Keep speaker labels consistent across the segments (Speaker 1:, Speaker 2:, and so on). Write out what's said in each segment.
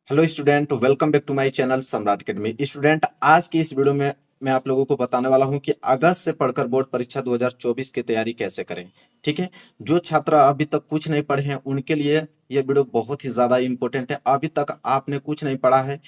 Speaker 1: Hello student, welcome back to my channel Samrat academy. Student, आज की इस वीडियो में मैं आप लोगों को बताने वाला हूं कि अगस्त से पढ़कर बोर्ड परीक्षा 2024 की तैयारी कैसे करें। ठीक है, जो छात्र अभी तक कुछ नहीं पढ़े हैं उनके लिए यह वीडियो बहुत ही ज़्यादा इंपॉर्टेंट है। अभी तक आपने कुछ नहीं पढ़ा है,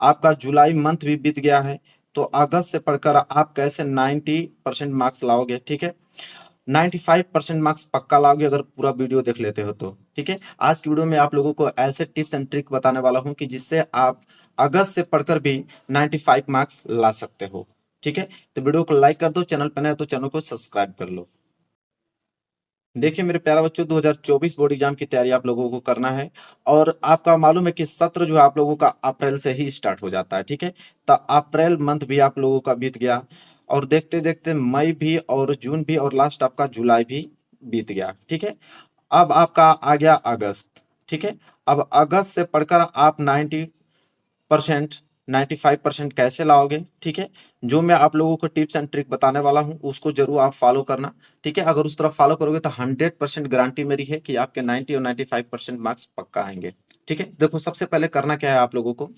Speaker 1: आपका जुलाई मंथ भी बीत गया है, तो अगस्त से पढ़कर आप कैसे 90% मार्क्स लाओगे। ठीक है, 95% मार्क्स पक्का लाओगे अगर पूरा वीडियो देख लेते हो तो। ठीक है, आज की वीडियो में आप लोगों को ऐसे टिप्स एंड ट्रिक बताने वाला हूं कि जिससे आप अगस्त से पढ़कर भी 95 मार्क्स ला सकते हो। ठीक है, तो वीडियो को लाइक कर दो, चैनल पर नए हो तो चैनल को सब्सक्राइब कर लो। देखिए मेरे प्यारे बच्चों, 2024 बोर्ड एग्जाम की तैयारी आप लोगों को करना है। और आपका मालूम है कि सत्र जो है आप लोगों का अप्रैल से ही स्टार्ट हो जाता है। ठीक है, तो अप्रैल मंथ भी आप लोगों का बीत गया, और देखते देखते मई भी और जून भी और लास्ट आपका जुलाई भी बीत गया। ठीक है, अब आपका आ गया अगस्त। ठीक है, अब अगस्त से पढ़कर आप 90% 95% कैसे लाओगे। ठीक है, जो मैं आप लोगों को टिप्स एंड ट्रिक बताने वाला हूं उसको जरूर आप फॉलो करना। ठीक है, अगर उस तरह फॉलो करोगे तो 100% गारंटी मेरी है कि आपके 90 और 95% मार्क्स पक्का आएंगे। ठीक है, देखो सबसे पहले करना क्या है आप लोगों को।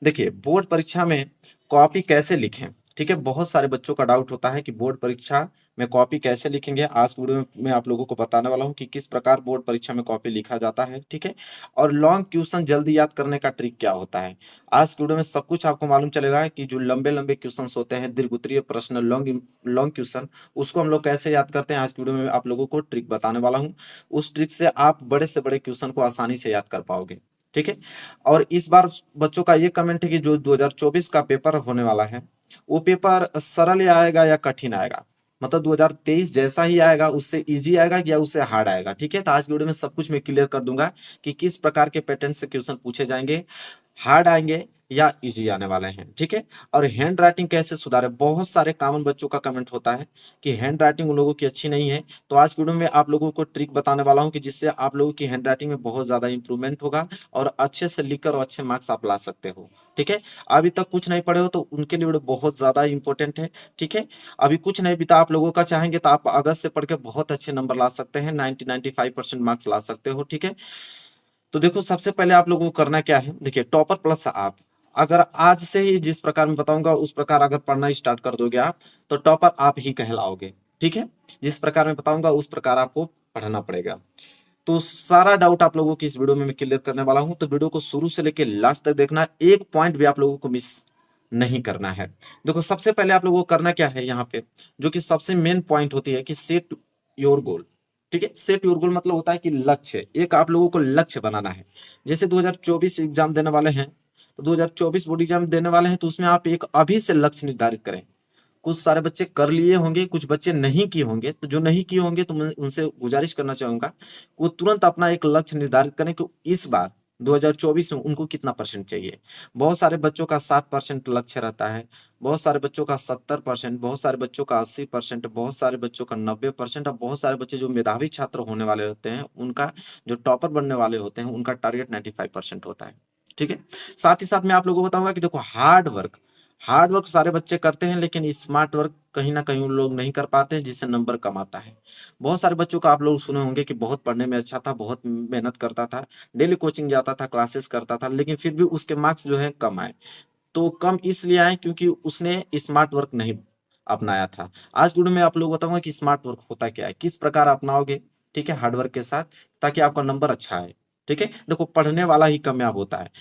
Speaker 1: देखिए, बोर्ड परीक्षा में कॉपी कैसे लिखें। ठीक है, बहुत सारे बच्चों का डाउट होता है कि बोर्ड परीक्षा में कॉपी कैसे लिखेंगे। आज वीडियो में मैं आप लोगों को बताने वाला हूं कि किस प्रकार बोर्ड परीक्षा में कॉपी लिखा जाता है। ठीक है, और लॉन्ग क्वेश्चन जल्दी याद करने का ट्रिक क्या होता है। आज की वीडियो में सब कुछ आपको मालूम चलेगा कि जो लंबे लंबे क्वेश्चन होते हैं, दीर्घ उत्तरीय प्रश्न, लॉन्ग लॉन्ग क्वेश्चन, उसको हम लोग कैसे याद करते हैं। आज की वीडियो में आप लोगों को ट्रिक बताने वाला हूँ। उस ट्रिक से आप बड़े से बड़े क्वेश्चन को आसानी से याद कर पाओगे। ठीक है, और इस बार बच्चों का ये कमेंट है कि जो 2024 का पेपर होने वाला है वो पेपर सरल आएगा या कठिन आएगा, मतलब 2023 जैसा ही आएगा, उससे इजी आएगा या उससे हार्ड आएगा। ठीक है, तो आज की वीडियो में सब कुछ मैं क्लियर कर दूंगा कि किस प्रकार के पैटर्न से क्वेश्चन पूछे जाएंगे, हार्ड आएंगे या इजी आने वाले हैं। ठीक है, और हैंड राइटिंग कैसे सुधारे। बहुत सारे कॉमन बच्चों का कमेंट होता है कि हैंड राइटिंग उन लोगों की अच्छी नहीं है, तो आज की वीडियो में आप लोगों को ट्रिक बताने वाला हूं कि जिससे आप लोगों की हैंड राइटिंग में बहुत ज्यादा इंप्रूवमेंट होगा और अच्छे से लिखकर और अच्छे मार्क्स आप ला सकते हो। ठीक है, अभी तक कुछ नहीं पढ़े हो तो उनके लिए वीडियो बहुत ज्यादा इंपॉर्टेंट है। ठीक है, अभी कुछ नहीं बीता आप लोगों का, चाहेंगे तो आप अगस्त से पढ़ के बहुत अच्छे नंबर ला सकते हैं, 90-95% मार्क्स ला सकते हो। ठीक है, तो देखो सबसे पहले आप लोगों को करना क्या है। देखिए, टॉपर प्लस आप अगर आज से ही जिस प्रकार मैं बताऊंगा उस प्रकार अगर पढ़ना स्टार्ट कर दोगे आप, तो टॉपर आप ही कहलाओगे। ठीक है, जिस प्रकार मैं बताऊंगा उस प्रकार आपको पढ़ना पड़ेगा। तो सारा डाउट आप लोगों की इस वीडियो में मैं क्लियर करने वाला हूं, तो वीडियो को शुरू से लेकर लास्ट तक देखना, एक पॉइंट भी आप लोगों को मिस नहीं करना है। देखो सबसे पहले आप लोगों को करना क्या है यहाँ पे, जो कि सबसे मेन पॉइंट होती है कि सेट योर गोल। ठीक है, सेट योर गोल मतलब होता है कि लक्ष्य, एक आप लोगों को लक्ष्य बनाना है। जैसे 2024 एग्जाम देने वाले हैं, तो 2024 बोर्ड एग्जाम देने वाले हैं, तो उसमें आप एक अभी से लक्ष्य निर्धारित करें। कुछ सारे बच्चे कर लिए होंगे, कुछ बच्चे नहीं किए होंगे, तो जो नहीं किए होंगे तो मैं उनसे गुजारिश करना चाहूंगा वो तुरंत अपना एक लक्ष्य निर्धारित करें कि इस बार 2024 में उनको कितना परसेंट चाहिए। बहुत सारे बच्चों का 60% लक्ष्य रहता है, बहुत सारे बच्चों का 70%, बहुत सारे बच्चों का 80%, बहुत सारे बच्चों का 90%, और बहुत सारे बच्चे जो मेधावी छात्र होने वाले होते हैं उनका, जो टॉपर बनने वाले होते हैं उनका टारगेट 95% होता है। ठीक है, साथ ही साथ मैं आप लोगों को बताऊंगा कि देखो हार्ड वर्क सारे बच्चे करते हैं, लेकिन स्मार्ट वर्क कहीं ना कहीं उन लोग नहीं कर पाते हैं, जिससे नंबर कम आता है। बहुत सारे बच्चों का आप लोग सुने होंगे कि बहुत पढ़ने में अच्छा था, बहुत मेहनत करता था, डेली कोचिंग जाता था, क्लासेस करता था, लेकिन फिर भी उसके मार्क्स जो है कम आए। तो कम इसलिए आए क्योंकि उसने स्मार्ट वर्क नहीं अपनाया था। आज वीडियो में आप लोग बताऊंगा कि स्मार्ट वर्क होता क्या है, किस प्रकार अपनाओगे। ठीक है, हार्ड वर्क के साथ, ताकि आपका नंबर अच्छा आए। ठीक है, देखो पढ़ने वाला ही कामयाब होता है।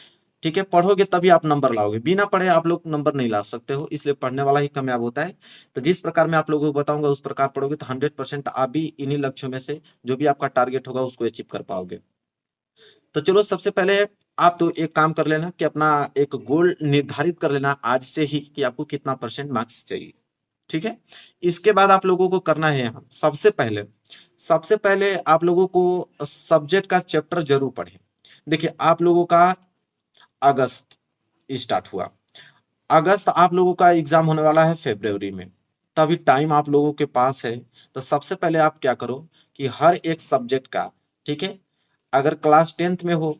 Speaker 1: ठीक है, पढ़ोगे तभी आप नंबर लाओगे, बिना पढ़े आप लोग नंबर नहीं ला सकते हो, इसलिए पढ़ने वाला ही कामयाब होता है। तो जिस प्रकार मैं आप लोगों को बताऊंगा उस प्रकार पढ़ोगे तो 100% आप भी इन्हीं लक्ष्यों में से जो भी आपका टारगेट होगा उसको अचीव कर पाओगे। तो चलो सबसे पहले आप तो एक काम कर लेना कि अपना एक गोल निर्धारित कर लेना आज से ही कि आपको कितना परसेंट मार्क्स चाहिए। ठीक है, इसके बाद आप लोगों को करना है यहाँ सबसे पहले आप लोगों को सब्जेक्ट का चैप्टर जरूर पढ़ें। देखिए, आप लोगों का अगस्त स्टार्ट हुआ, अगस्त आप लोगों का एग्जाम होने वाला है फरवरी में, तभी टाइम आप लोगों के पास है। तो सबसे पहले आप क्या करो कि हर एक सब्जेक्ट का, ठीक है, अगर क्लास 10th में हो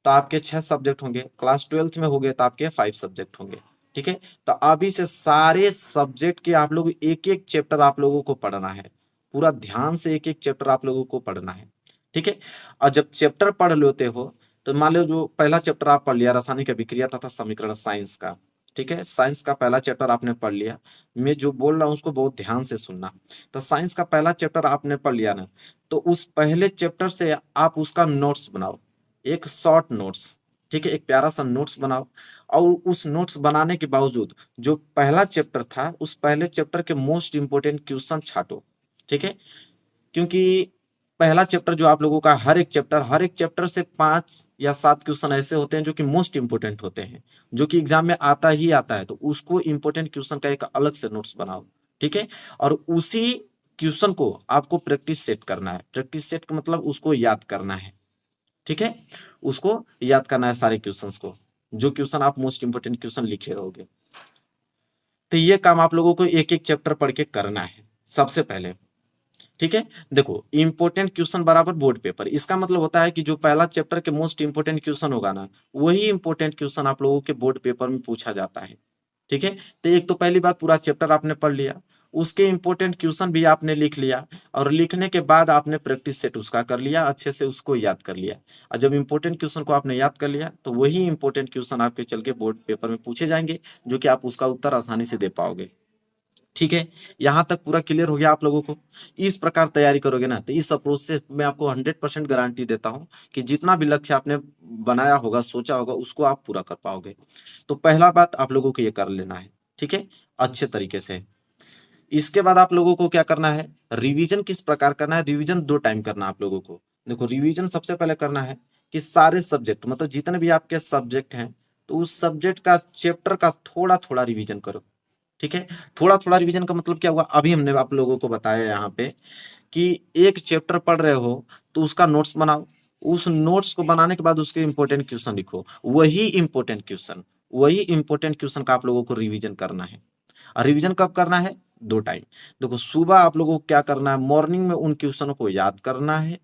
Speaker 1: तो आपके 6 सब्जेक्ट होंगे, क्लास 12th में हो गए तो आपके 5 सब्जेक्ट होंगे। ठीक है, तो अभी से सारे सब्जेक्ट के आप लोग एक एक चैप्टर आप लोगों को पढ़ना है, पूरा ध्यान से एक एक चैप्टर आप लोगों को पढ़ना है। ठीक है, और जब चैप्टर पढ़ लेते हो तो मान लो जो पहला चैप्टर आप पढ़ लिया रासायनिक अभिक्रिया तथा समीकरण साइंस का, ठीक है, साइंस का पहला चैप्टर आपने पढ़ लिया। मैं जो बोल रहा हूँ उसको बहुत ध्यान से सुनना। तो साइंस का पहला चैप्टर आपने पढ़ लिया ना, तो उस पहले चैप्टर से आप उसका नोट्स बनाओ, एक शॉर्ट नोट्स, ठीक है, एक प्यारा सा नोट्स बनाओ। और उस नोट्स बनाने के बावजूद जो पहला चैप्टर था उस पहले चैप्टर के मोस्ट इंपोर्टेंट क्वेश्चन छाटो, ठीक है। क्योंकि पहला चैप्टर जो आप लोगों का हर एक चैप्टर से 5 या 7 क्वेश्चन ऐसे होते हैं जो कि मोस्ट इंपोर्टेंट होते हैं, जो कि एग्जाम में आता ही आता है, तो उसको इंपोर्टेंट क्वेश्चन का एक अलग से नोट्स बनाओ, ठीक है। और उसी क्वेश्चन को आपको प्रैक्टिस सेट करना है। प्रैक्टिस सेट का मतलब उसको याद करना है, ठीक है, उसको याद करना है सारे क्वेश्चंस को, जो क्वेश्चन आप मोस्ट इंपोर्टेंट क्वेश्चन लिखे रहोगे। तो ये काम आप लोगों को एक एक चैप्टर पढ़ के करना है सबसे पहले, ठीक है। देखो इंपोर्टेंट क्वेश्चन बराबर बोर्ड पेपर, इसका मतलब होता है कि जो पहला चैप्टर के मोस्ट इंपोर्टेंट क्वेश्चन होगा ना, वही इंपोर्टेंट क्वेश्चन आप लोगों के बोर्ड पेपर में पूछा जाता है, ठीक है। तो एक तो पहली बात पूरा चैप्टर आपने पढ़ लिया, उसके इंपोर्टेंट क्वेश्चन भी आपने लिख लिया, और लिखने के बाद आपने प्रैक्टिस सेट उसका कर लिया, अच्छे से उसको याद कर लिया। और जब इंपोर्टेंट क्वेश्चन को आपने याद कर लिया तो वही इंपोर्टेंट क्वेश्चन आपके चल के बोर्ड पेपर में पूछे जाएंगे, जो कि आप उसका उत्तर आसानी से दे पाओगे, ठीक है। यहाँ तक पूरा क्लियर हो गया आप लोगों को। इस प्रकार तैयारी करोगे ना तो इस अप्रोच से मैं आपको 100% गारंटी देता हूँ कि जितना भी लक्ष्य आपने बनाया होगा, सोचा होगा, उसको आप पूरा कर पाओगे। तो पहला बात आप लोगों को ये कर लेना है, ठीक है, अच्छे तरीके से। इसके बाद आप लोगों को क्या करना है, रिवीजन किस प्रकार करना है, रिवीजन 2 टाइम करना है आप लोगों को। देखो रिवीजन सबसे पहले करना है कि सारे सब्जेक्ट, मतलब जितने भी आपके सब्जेक्ट हैं, तो उस सब्जेक्ट का चैप्टर का थोड़ा थोड़ा रिवीजन करो, ठीक है। थोड़ा थोड़ा रिवीजन का मतलब क्या हुआ, अभी हमने आप लोगों को बताया यहाँ पे कि एक चैप्टर पढ़ रहे हो तो उसका नोट्स बनाओ, उस नोट्स को बनाने के बाद उसके इंपॉर्टेंट क्वेश्चन लिखो, वही इंपॉर्टेंट क्वेश्चन का आप लोगों को रिवीजन करना है। और रिवीजन कब करना है, 2 टाइम। देखो सुबह आप लोगों को क्या करना है, मॉर्निंग में उन क्वेश्चनों को याद करना है,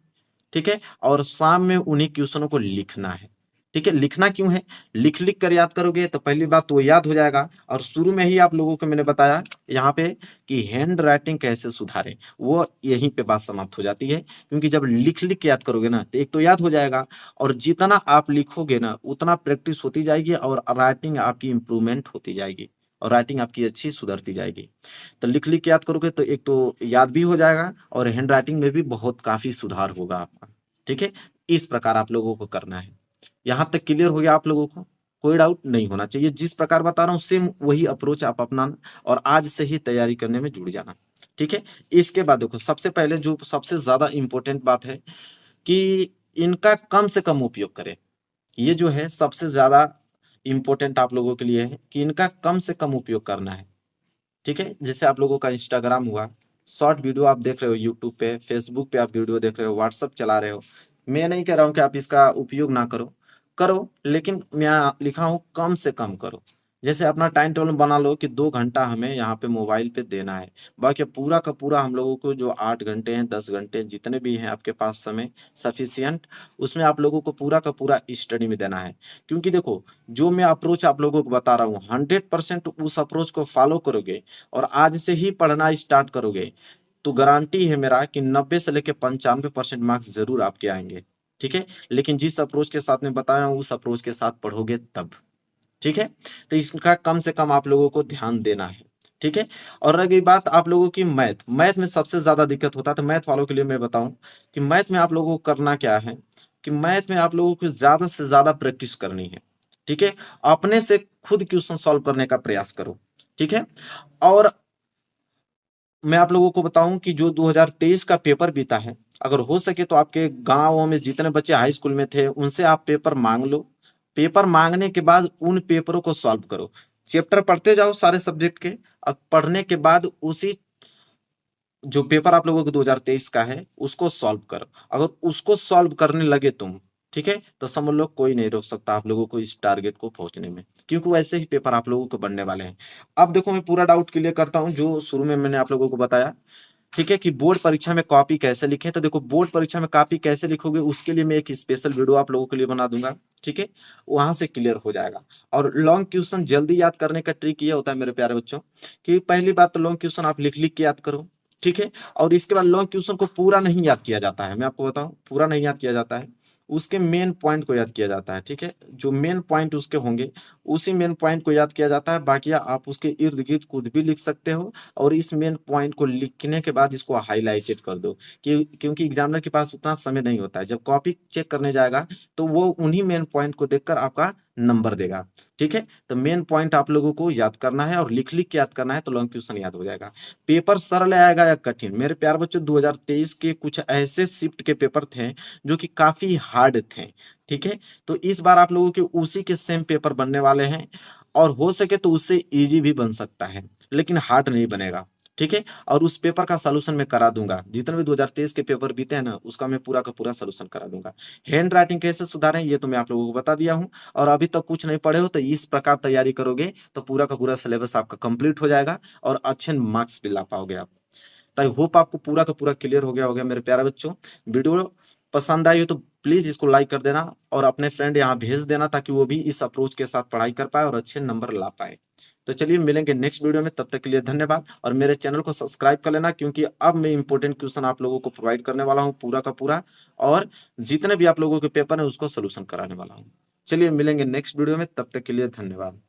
Speaker 1: ठीक है, और शाम में उन्हीं क्वेश्चनों को लिखना है, ठीक है। लिखना क्यों है, लिख लिख कर याद करोगे तो पहली बात तो वो याद हो जाएगा, और शुरू में ही आप लोगों को मैंने बताया यहाँ पे कि हैंड राइटिंग कैसे सुधारें, वो यहीं पे बात समाप्त हो जाती है। क्योंकि जब लिख लिख के याद करोगे ना तो एक तो याद हो जाएगा, और जितना आप लिखोगे ना उतना प्रैक्टिस होती जाएगी, और राइटिंग आपकी इंप्रूवमेंट होती जाएगी, और राइटिंग आपकी अच्छी सुधरती जाएगी। तो लिख लिख के याद करोगे तो एक तो याद भी हो जाएगा, और हैंड राइटिंग में भी बहुत काफी सुधार होगा आपका, ठीक है। इस प्रकार आप लोगों को करना है। यहाँ तक क्लियर हो गया आप लोगों को, कोई डाउट नहीं होना चाहिए। जिस प्रकार बता रहा हूँ सेम वही अप्रोच आप अपनाना, और आज से ही तैयारी करने में जुड़ जाना, ठीक है। इसके बाद देखो सबसे पहले जो सबसे ज्यादा इंपॉर्टेंट बात है कि इनका कम से कम उपयोग करें। ये जो है सबसे ज्यादा इंपॉर्टेंट आप लोगों के लिए है कि इनका कम से कम उपयोग करना है, ठीक है। जैसे आप लोगों का इंस्टाग्राम हुआ, शॉर्ट वीडियो आप देख रहे हो, यूट्यूब पे, फेसबुक पे आप वीडियो देख रहे हो, व्हाट्सअप चला रहे हो, मैं नहीं कह रहा हूँ कि आप इसका उपयोग ना करो, करो, लेकिन मैं लिखा हूँ कम से कम करो। जैसे अपना टाइम टेबल बना लो कि 2 घंटा हमें यहाँ पे मोबाइल पे देना है, बाकी पूरा का पूरा हम लोगों को जो 8 घंटे हैं, 10 घंटे, जितने भी हैं आपके पास समय सफिशियंट, उसमें आप लोगों को पूरा का पूरा स्टडी में देना है। क्योंकि देखो जो मैं अप्रोच आप लोगों को बता रहा हूँ 100% उस अप्रोच को फॉलो करोगे और आज से ही पढ़ना स्टार्ट करोगे, तो गारंटी है मेरा कि 90 से लेकर 95% मार्क्स जरूर आपके आएंगे, ठीक है। लेकिन जिस अप्रोच के साथ में बताया हूँ उस अप्रोच के साथ पढ़ोगे तब, ठीक है। तो इसका कम से कम आप लोगों को ध्यान देना है, ठीक है। और रह गई बात आप लोगों की मैथ, मैथ में सबसे ज्यादा दिक्कत होता है, तो मैथ वालों के लिए मैं बताऊं कि मैथ में आप लोगों को करना क्या है, कि मैथ में आप लोगों को ज्यादा से ज्यादा प्रैक्टिस करनी है, ठीक है। अपने से खुद क्वेश्चन सॉल्व करने का प्रयास करो, ठीक है। और मैं आप लोगों को बताऊं कि जो 2023 का पेपर बीता है, अगर हो सके तो आपके गांवों में जितने बच्चे हाई स्कूल में थे उनसे आप पेपर मांग लो। पेपर मांगने के बाद उन पेपरों को सॉल्व करो, चैप्टर पढ़ते जाओ सारे सब्जेक्ट के। अब पढ़ने के बाद उसी जो पेपर आप लोगों को 2023 का है उसको सॉल्व करो। अगर उसको सॉल्व करने लगे तुम, ठीक है, तो समझ लो कोई नहीं रोक सकता आप लोगों को इस टारगेट को पहुंचने में, क्योंकि वैसे ही पेपर आप लोगों को बनने वाले हैं। अब देखो मैं पूरा डाउट क्लियर करता हूं जो शुरू में मैंने आप लोगों को बताया, ठीक है, कि बोर्ड परीक्षा में कॉपी कैसे लिखें। तो देखो बोर्ड परीक्षा में कॉपी कैसे लिखोगे उसके लिए मैं एक स्पेशल वीडियो आप लोगों के लिए बना दूंगा, ठीक है, वहां से क्लियर हो जाएगा। और लॉन्ग क्वेश्चन जल्दी याद करने का ट्रिक ये होता है मेरे प्यारे बच्चों, कि पहली बात तो लॉन्ग क्वेश्चन आप लिख लिख के याद करो, ठीक है। और इसके बाद लॉन्ग क्वेश्चन को पूरा नहीं याद किया जाता है, मैं आपको बताऊं पूरा नहीं याद किया जाता है। उसके मेन पॉइंट को याद किया जाता है। ठीक है, जो मेन पॉइंट उसके होंगे उसी मेन पॉइंट को याद किया जाता है। बाकी आप उसके इर्द गिर्द कुछ भी लिख सकते हो और इस मेन पॉइंट को लिखने के बाद इसको हाईलाइटेड कर दो क्योंकि एग्जामिनर के पास उतना समय नहीं होता है। जब कॉपी चेक करने जाएगा तो वो उन्हीं मेन पॉइंट को देखकर आपका नंबर देगा। ठीक है, तो मेन पॉइंट आप लोगों को याद करना है और लिख लिख के याद करना है, तो लॉन्ग क्वेश्चन याद हो जाएगा। पेपर सरल आएगा या कठिन? मेरे प्यार बच्चों, 2023 के कुछ ऐसे शिफ्ट के पेपर थे जो कि काफी हार्ड थे। ठीक है, तो इस बार आप लोगों के उसी के सेम पेपर बनने वाले हैं और हो सके तो उससे इजी भी बन सकता है, लेकिन हार्ड नहीं बनेगा। ठीक है, और उस पेपर का सॉल्यूशन मैं करा दूंगा। जितने भी 2023 के पेपर बीते हैं ना, उसका मैं पूरा का पूरा सॉल्यूशन करा दूंगा। हैंड राइटिंग कैसे सुधारें ये तो मैं आप लोगों को बता दिया हूं। और अभी तक कुछ नहीं पढ़े हो तो इस प्रकार तैयारी करोगे तो पूरा का पूरा सिलेबस आपका कंप्लीट हो जाएगा और अच्छे मार्क्स भी ला पाओगे आप। तो आई होप आपको पूरा का पूरा क्लियर हो गया होगा मेरे प्यारे बच्चों। वीडियो पसंद आई हो तो प्लीज इसको लाइक कर देना और अपने फ्रेंड यहाँ भेज देना ताकि वो भी इस अप्रोच के साथ पढ़ाई कर पाए और अच्छे नंबर ला पाए। तो चलिए मिलेंगे नेक्स्ट वीडियो में, तब तक के लिए धन्यवाद। और मेरे चैनल को सब्सक्राइब कर लेना क्योंकि अब मैं इंपॉर्टेंट क्वेश्चन आप लोगों को प्रोवाइड करने वाला हूँ पूरा का पूरा, और जितने भी आप लोगों के पेपर है उसको सोल्यूशन कराने वाला हूँ। चलिए मिलेंगे नेक्स्ट वीडियो में, तब तक के लिए धन्यवाद।